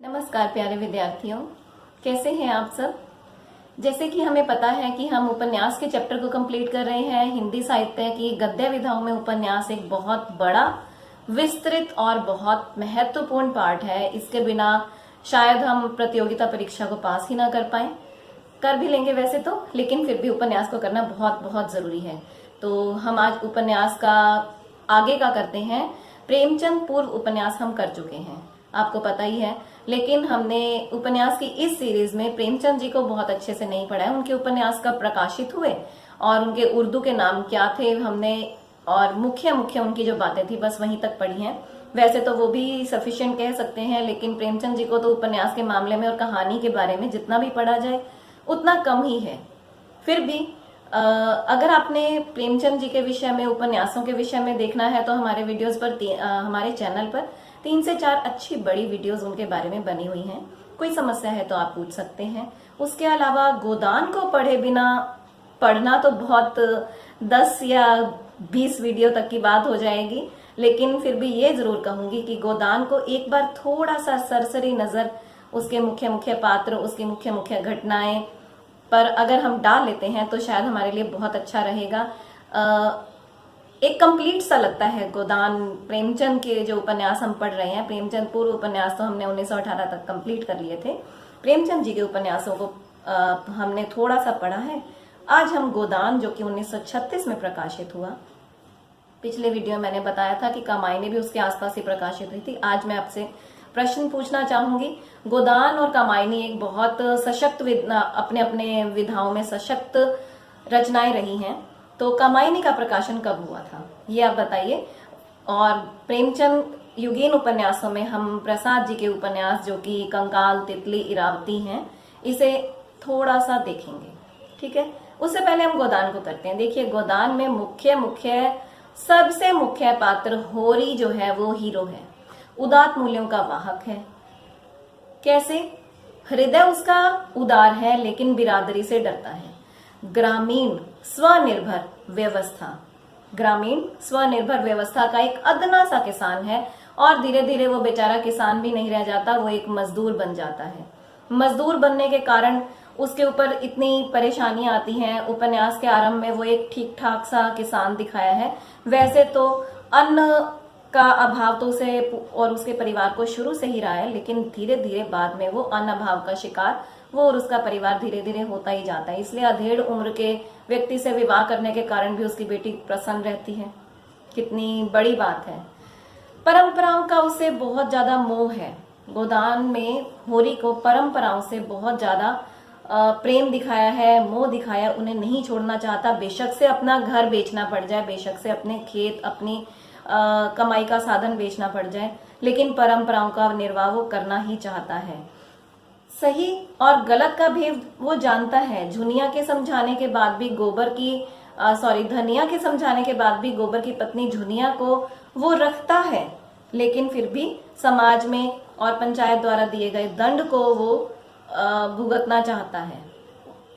नमस्कार प्यारे विद्यार्थियों, कैसे हैं आप सब। जैसे कि हमें पता है कि हम उपन्यास के चैप्टर को कंप्लीट कर रहे हैं। हिंदी साहित्य की गद्य विधाओं में उपन्यास एक बहुत बड़ा, विस्तृत और बहुत महत्वपूर्ण पार्ट है। इसके बिना शायद हम प्रतियोगिता परीक्षा को पास ही ना कर पाए। कर भी लेंगे वैसे तो, लेकिन फिर भी उपन्यास को करना बहुत बहुत जरूरी है। तो हम आज उपन्यास का आगे का करते हैं। प्रेमचंद पूर्व उपन्यास हम कर चुके हैं, आपको पता ही है। लेकिन हमने उपन्यास की इस सीरीज में प्रेमचंद जी को बहुत अच्छे से नहीं पढ़ा है। उनके उपन्यास कब प्रकाशित हुए और उनके उर्दू के नाम क्या थे हमने, और मुख्य मुख्य उनकी जो बातें थी बस वहीं तक पढ़ी हैं। वैसे तो वो भी सफिशिएंट कह सकते हैं, लेकिन प्रेमचंद जी को तो उपन्यास के मामले में और कहानी के बारे में जितना भी पढ़ा जाए उतना कम ही है। फिर भी अगर आपने प्रेमचंद जी के विषय में, उपन्यासों के विषय में देखना है तो हमारे वीडियोस पर हमारे चैनल पर 3 से 4 अच्छी बड़ी वीडियोस उनके बारे में बनी हुई हैं। कोई समस्या है तो आप पूछ सकते हैं। उसके अलावा गोदान को पढ़े बिना पढ़ना तो बहुत 10 या 20 वीडियो तक की बात हो जाएगी, लेकिन फिर भी ये जरूर कहूंगी कि गोदान को एक बार थोड़ा सा सरसरी नजर, उसके मुख्य मुख्य पात्र, उसकी मुख्य मुख्य घटनाएं पर अगर हम डाल लेते हैं तो शायद हमारे लिए बहुत अच्छा रहेगा। एक कंप्लीट सा लगता है गोदान। प्रेमचंद के जो उपन्यास हम पढ़ रहे हैं, प्रेमचंद पूर्व उपन्यास तो हमने 1918 तक कंप्लीट कर लिए थे। प्रेमचंद जी के उपन्यासों को हमने थोड़ा सा पढ़ा है। आज हम गोदान, जो कि 1936 में प्रकाशित हुआ, पिछले वीडियो में मैंने बताया था कि कामायनी भी उसके आसपास ही प्रकाशित हुई थी। आज मैं आपसे प्रश्न पूछना चाहूंगी। गोदान और कामायनी एक बहुत सशक्त, अपने अपने विधाओं में सशक्त रचनाएं रही हैं। तो कामायनी का प्रकाशन कब हुआ था ये आप बताइए। और प्रेमचंद युगीन उपन्यासों में हम प्रसाद जी के उपन्यास, जो कि कंकाल, तितली, इरावती हैं, इसे थोड़ा सा देखेंगे, ठीक है। उससे पहले हम गोदान को करते हैं। देखिए, गोदान में मुख्य सबसे मुख्य पात्र होरी जो है वो हीरो है। उदात्त मूल्यों का वाहक है। कैसे? हृदय उसका उदार है लेकिन बिरादरी से डरता है। ग्रामीण स्वनिर्भर व्यवस्था, ग्रामीण स्वनिर्भर व्यवस्था का एक अदना सा किसान है और धीरे धीरे वो बेचारा किसान भी नहीं रह जाता, वो एक मजदूर बन जाता है। मजदूर बनने के कारण उसके ऊपर इतनी परेशानियां आती हैं। उपन्यास के आरंभ में वो एक ठीक ठाक सा किसान दिखाया है। वैसे तो अन्न का अभाव तो उसे और उसके परिवार को शुरू से ही रहा है, लेकिन धीरे धीरे बाद में वो अन्न अभाव का शिकार वो और उसका परिवार धीरे धीरे होता ही जाता है। इसलिए अधेड़ उम्र के व्यक्ति से विवाह करने के कारण भी उसकी बेटी प्रसन्न रहती है। कितनी बड़ी बात है। परंपराओं का उसे बहुत ज्यादा मोह है। गोदान में होरी को परंपराओं से बहुत ज्यादा प्रेम दिखाया है, मोह दिखाया। उन्हें नहीं छोड़ना चाहता, बेशक से अपना घर बेचना पड़ जाए, बेशक से अपने खेत, अपनी कमाई का साधन बेचना पड़ जाए, लेकिन परंपराओं का निर्वाह वो करना ही चाहता है। सही और गलत का भेद वो जानता है। धनिया के समझाने के बाद भी गोबर की पत्नी झुनिया को वो रखता है, लेकिन फिर भी समाज में और पंचायत द्वारा दिए गए दंड को वो भुगतना चाहता है।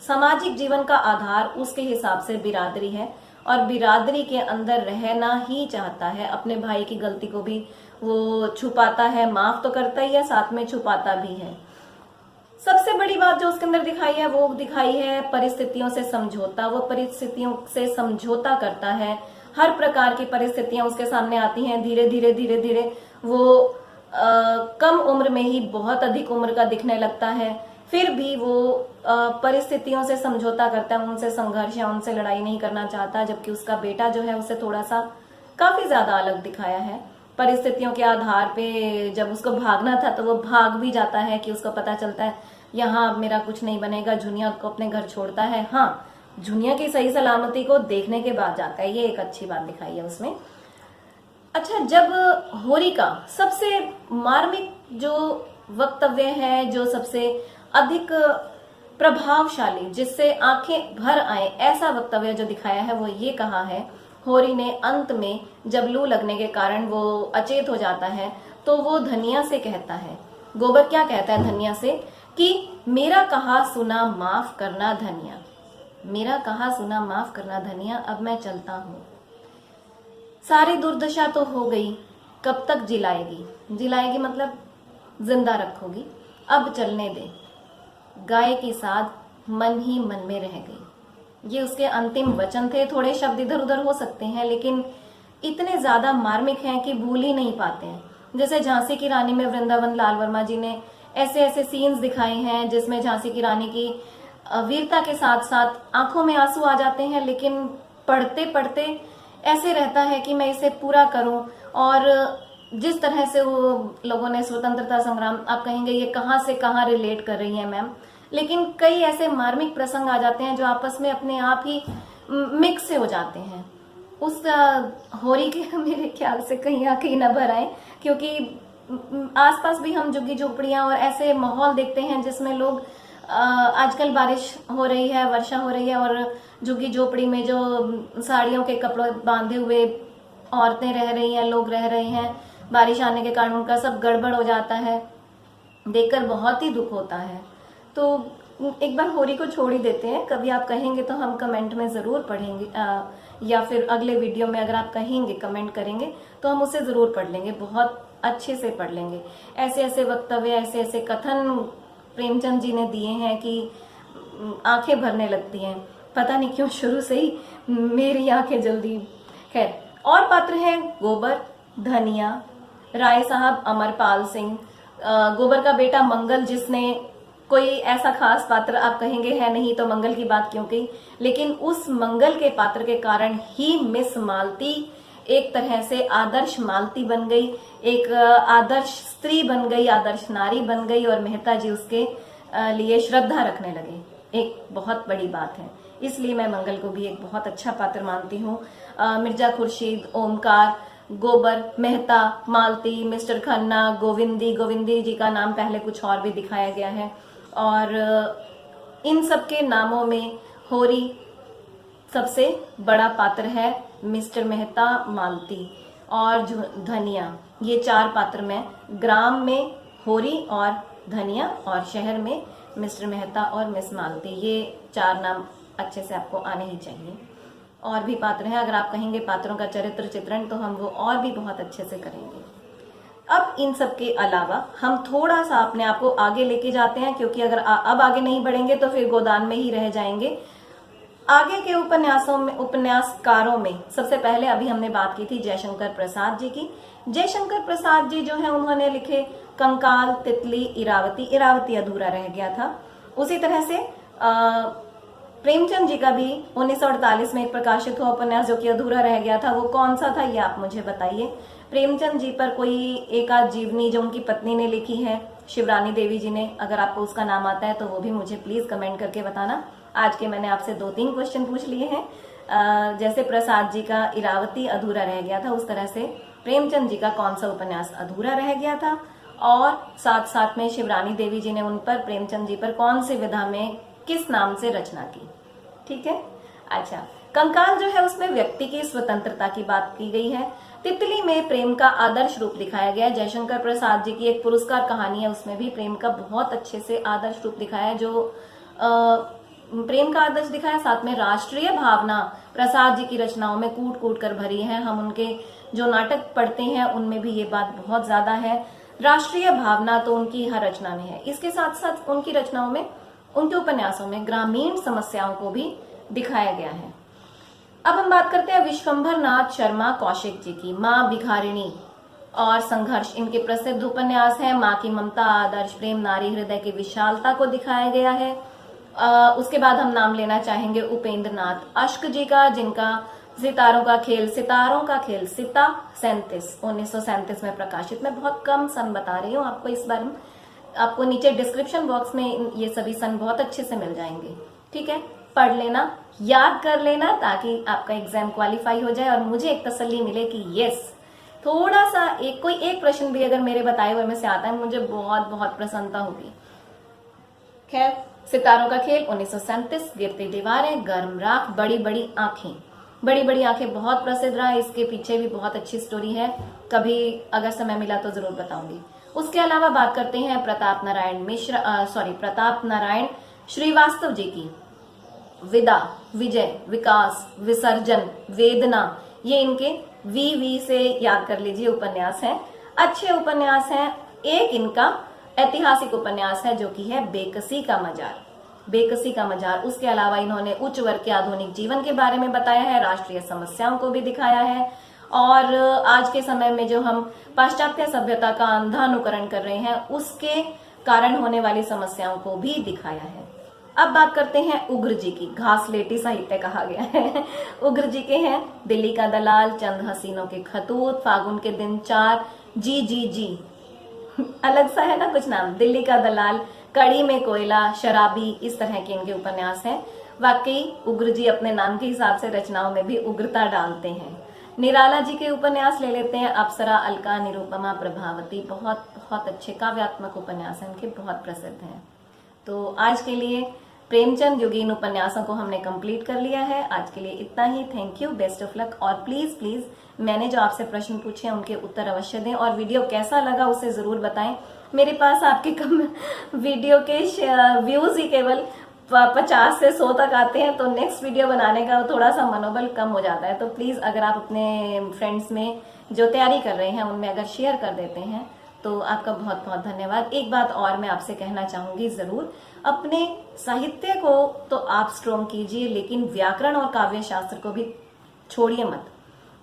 सामाजिक जीवन का आधार उसके हिसाब से बिरादरी है और बिरादरी के अंदर रहना ही चाहता है। अपने भाई की गलती को भी वो छुपाता है, माफ तो करता ही है, साथ में छुपाता भी है। सबसे बड़ी बात जो उसके अंदर दिखाई है वो दिखाई है परिस्थितियों से समझौता। वो परिस्थितियों से समझौता करता है। हर प्रकार की परिस्थितियां उसके सामने आती हैं। धीरे धीरे वो कम उम्र में ही बहुत अधिक उम्र का दिखने लगता है। फिर भी वो परिस्थितियों से समझौता करता है, उनसे संघर्ष या उनसे लड़ाई नहीं करना चाहता। जबकि उसका बेटा जो है उसे थोड़ा सा काफी ज्यादा अलग दिखाया है। परिस्थितियों के आधार पे जब उसको भागना था तो वो भाग भी जाता है कि उसको पता चलता है यहाँ अब मेरा कुछ नहीं बनेगा। झुनिया को अपने घर छोड़ता है। हाँ, झुनिया की सही सलामती को देखने के बाद जाता है। ये एक अच्छी बात दिखाई है उसमें। अच्छा, जब होरी का सबसे मार्मिक जो वक्तव्य है, जो सबसे अधिक प्रभावशाली, जिससे आंखें भर आए, ऐसा वक्तव्य जो दिखाया है वो ये कहा है, होरी ने अंत में जब लू लगने के कारण वो अचेत हो जाता है तो वो धनिया से कहता है, गोबर क्या कहता है धनिया से कि मेरा कहा सुना माफ करना धनिया, मेरा कहा सुना माफ करना धनिया, अब मैं चलता हूं। सारी दुर्दशा तो हो गई, कब तक जिलाएगी, जिलाएगी मतलब जिंदा रखोगी, अब चलने दे, गाय की साथ मन ही मन में रह गई। ये उसके अंतिम वचन थे। थोड़े शब्द इधर उधर हो सकते हैं लेकिन इतने ज्यादा मार्मिक हैं कि भूल ही नहीं पाते हैं। जैसे झांसी की रानी में वृंदावन लाल वर्मा जी ने ऐसे ऐसे सीन्स दिखाए हैं जिसमें झांसी की रानी की वीरता के साथ साथ आंखों में आंसू आ जाते हैं, लेकिन पढ़ते पढ़ते ऐसे रहता है कि मैं इसे पूरा करूं। और जिस तरह से वो लोगों ने स्वतंत्रता संग्राम, आप कहेंगे ये कहां से कहां रिलेट कर रही है मैम, लेकिन कई ऐसे मार्मिक प्रसंग आ जाते हैं जो आपस में अपने आप ही मिक्स से हो जाते हैं। उस होरी के मेरे ख्याल से कहीं आके न भर आए, क्योंकि आसपास भी हम झुग्गी झोपड़ियां और ऐसे माहौल देखते हैं जिसमें लोग आजकल बारिश हो रही है, वर्षा हो रही है और झुग्गी झोपड़ी में जो साड़ियों के कपड़े बांधे हुए औरतें रह रही हैं, लोग रह रहे हैं, बारिश आने के कारण उनका सब गड़बड़ हो जाता है, देखकर बहुत ही दुख होता है। तो एक बार होरी को छोड़ ही देते हैं। कभी आप कहेंगे तो हम कमेंट में जरूर पढ़ेंगे, या फिर अगले वीडियो में अगर आप कहेंगे, कमेंट करेंगे तो हम उसे जरूर पढ़ लेंगे, बहुत अच्छे से पढ़ लेंगे। ऐसे ऐसे वक्तव्य, ऐसे ऐसे कथन प्रेमचंद जी ने दिए हैं कि आंखें भरने लगती हैं। पता नहीं क्यों शुरू से ही मेरी आंखें जल्दी। खैर, और पात्र हैं गोबर, धनिया, राय साहब, अमरपाल सिंह, गोबर का बेटा मंगल, जिसने कोई ऐसा खास पात्र आप कहेंगे है नहीं तो मंगल की बात क्यों कही, लेकिन उस मंगल के पात्र के कारण ही मिस मालती एक तरह से आदर्श मालती बन गई, एक आदर्श स्त्री बन गई, आदर्श नारी बन गई, और मेहता जी उसके लिए श्रद्धा रखने लगे। एक बहुत बड़ी बात है, इसलिए मैं मंगल को भी एक बहुत अच्छा पात्र मानती हूँ। मिर्जा खुर्शीद, ओमकार, गोबर, मेहता, मालती, मिस्टर खन्ना, गोविंदी जी का नाम पहले कुछ और भी दिखाया गया है, और इन सब के नामों में होरी सबसे बड़ा पात्र है। मिस्टर मेहता, मालती और धनिया, ये चार पात्र में, ग्राम में होरी और धनिया और शहर में मिस्टर मेहता और मिस मालती, ये चार नाम अच्छे से आपको आने ही चाहिए। और भी पात्र हैं, अगर आप कहेंगे पात्रों का चरित्र चित्रण तो हम वो और भी बहुत अच्छे से करेंगे। अब इन सब के अलावा हम थोड़ा सा अपने आप को आगे लेके जाते हैं, क्योंकि अगर अब आगे नहीं बढ़ेंगे तो फिर गोदान में ही रह जाएंगे। आगे के उपन्यासों में, उपन्यासकारों में सबसे पहले अभी हमने बात की थी जयशंकर प्रसाद जी की। जयशंकर प्रसाद जी जो है उन्होंने लिखे कंकाल, तितली, इरावती। इरावती अधूरा रह गया था। उसी तरह से प्रेमचंद जी का भी 1948 में एक प्रकाशित हुआ उपन्यास जो कि अधूरा रह गया था, वो कौन सा था ये आप मुझे बताइए। प्रेमचंद जी पर कोई एक आध जीवनी जो उनकी पत्नी ने लिखी है, शिवरानी देवी जी ने, अगर आपको उसका नाम आता है तो वो भी मुझे प्लीज कमेंट करके बताना। आज के मैंने आपसे 2-3 क्वेश्चन पूछ लिए हैं। जैसे प्रसाद जी का इरावती अधूरा रह गया था, उस तरह से प्रेमचंद जी का कौन सा उपन्यास अधूरा रह गया था, और साथ साथ में शिवरानी देवी जी ने उन पर, प्रेमचंद जी पर कौन सी विधा में किस नाम से रचना की। ठीक है। अच्छा, कंकाल जो है उसमें व्यक्ति की स्वतंत्रता की बात की गई है। तितली में प्रेम का आदर्श रूप दिखाया गया है। जयशंकर प्रसाद जी की एक पुरस्कार कहानी है, उसमें भी प्रेम का बहुत अच्छे से आदर्श रूप दिखाया है, जो प्रेम का आदर्श दिखाया। साथ में राष्ट्रीय भावना प्रसाद जी की रचनाओं में कूट कूट कर भरी है। हम उनके जो नाटक पढ़ते हैं उनमें भी ये बात बहुत ज्यादा है। राष्ट्रीय भावना तो उनकी हर रचना में है। इसके साथ साथ उनकी रचनाओं में, उनके उपन्यासों में ग्रामीण समस्याओं को भी दिखाया गया है। अब हम बात करते हैं विश्वंभर नाथ शर्मा कौशिक जी की। माँ भिखारिणी और संघर्ष इनके प्रसिद्ध उपन्यास है। माँ की ममता, आदर्श प्रेम, नारी हृदय की विशालता को दिखाया गया है। उसके बाद हम नाम लेना चाहेंगे उपेंद्र नाथ अश्क जी का, जिनका सितारों का खेल सिता 1937 में प्रकाशित। मैं बहुत कम सन बता रही हूँ आपको इस बार, आपको नीचे डिस्क्रिप्शन बॉक्स में ये सभी सन बहुत अच्छे से मिल जाएंगे। ठीक है, पढ़ लेना, याद कर लेना, ताकि आपका एग्जाम क्वालिफाई हो जाए और मुझे एक तसल्ली मिले कि यस, थोड़ा सा कोई एक प्रश्न भी अगर मेरे बताए हुए में से आता है, मुझे बहुत बहुत प्रसन्नता होगी। खैर, सितारों का खेल 1937, गिरती दीवारें, गर्म राख, बड़ी बड़ी आंखें। बड़ी बड़ी आंखें बहुत प्रसिद्ध रहा, इसके पीछे भी बहुत अच्छी स्टोरी है, कभी अगर समय मिला तो जरूर बताऊंगी। उसके अलावा बात करते हैं प्रताप नारायण श्रीवास्तव जी की। विदा, विजय, विकास, विसर्जन, वेदना, ये इनके वी से याद कर लीजिए उपन्यास हैं, अच्छे उपन्यास हैं। एक इनका ऐतिहासिक उपन्यास है जो कि है बेकसी का मजार। बेकसी का मजार। उसके अलावा इन्होंने उच्च वर्ग के आधुनिक जीवन के बारे में बताया है, राष्ट्रीय समस्याओं को भी दिखाया है, और आज के समय में जो हम पाश्चात्य सभ्यता का अंधा अनुकरण कर रहे हैं उसके कारण होने वाली समस्याओं को भी दिखाया है। अब बात करते हैं उग्र जी की। घासलेटी साहित्य कहा गया है। उग्र जी के हैं दिल्ली का दलाल, चंद हसीनों के खतूत, फागुन के दिन 4, जी अलग सा है ना कुछ नाम। दिल्ली का दलाल, कड़ी में कोयला, शराबी, इस तरह के इनके उपन्यास हैं। वाकई उग्र जी अपने नाम के हिसाब से रचनाओं में भी उग्रता डालते हैं। निराला जी के उपन्यास ले लेते हैं। अप्सरा, अलका, निरुपमा, प्रभावती, बहुत बहुत अच्छे काव्यात्मक उपन्यास हैं इनके, बहुत प्रसिद्ध हैं। तो आज के लिए प्रेमचंद योगीन उपन्यासों को हमने कंप्लीट कर लिया है। आज के लिए इतना ही। Thank you, best of luck. और प्लीज मैंने जो आपसे प्रश्न पूछे हैं उनके उत्तर अवश्य दें, और वीडियो कैसा लगा उसे जरूर बताएं। मेरे पास आपके वीडियो के व्यूज ही केवल 50 से 100 तक आते हैं, तो नेक्स्ट वीडियो बनाने का थोड़ा सा मनोबल कम हो जाता है। तो प्लीज अगर आप अपने फ्रेंड्स में जो तैयारी कर रहे हैं उनमें अगर शेयर कर देते हैं तो आपका बहुत बहुत धन्यवाद। एक बात और मैं आपसे कहना चाहूंगी, जरूर अपने साहित्य को तो आप स्ट्रॉन्ग कीजिए, लेकिन व्याकरण और काव्य शास्त्र को भी छोड़िए मत।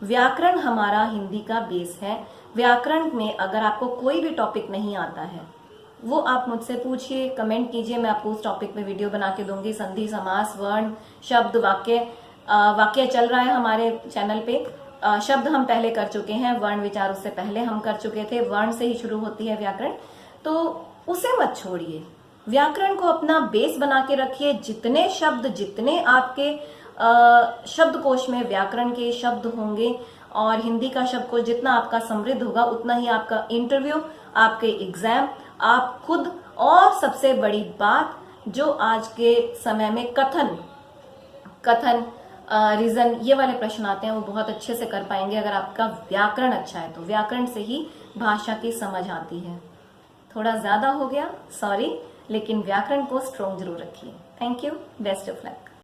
व्याकरण हमारा हिंदी का बेस है। व्याकरण में अगर आपको कोई भी टॉपिक नहीं आता है वो आप मुझसे पूछिए, कमेंट कीजिए, मैं आपको उस टॉपिक पे वीडियो बना के दूंगी। संधि, समास, वर्ण, शब्द, वाक्य चल रहा है हमारे चैनल पे। शब्द हम पहले कर चुके हैं, वर्ण विचार उससे पहले हम कर चुके थे। वर्ण से ही शुरू होती है व्याकरण, तो उसे मत छोड़िए। व्याकरण को अपना बेस बना के रखिए। जितने शब्द, जितने आपके शब्दकोश में व्याकरण के शब्द होंगे और हिंदी का शब्दकोश जितना आपका समृद्ध होगा, उतना ही आपका इंटरव्यू, आपके एग्जाम, आप खुद, और सबसे बड़ी बात जो आज के समय में कथन, रीजन, ये वाले प्रश्न आते हैं, वो बहुत अच्छे से कर पाएंगे अगर आपका व्याकरण अच्छा है। तो व्याकरण से ही भाषा की समझ आती है। थोड़ा ज्यादा हो गया, सॉरी, लेकिन व्याकरण को स्ट्रॉन्ग जरूर रखिए। Thank you, best of luck.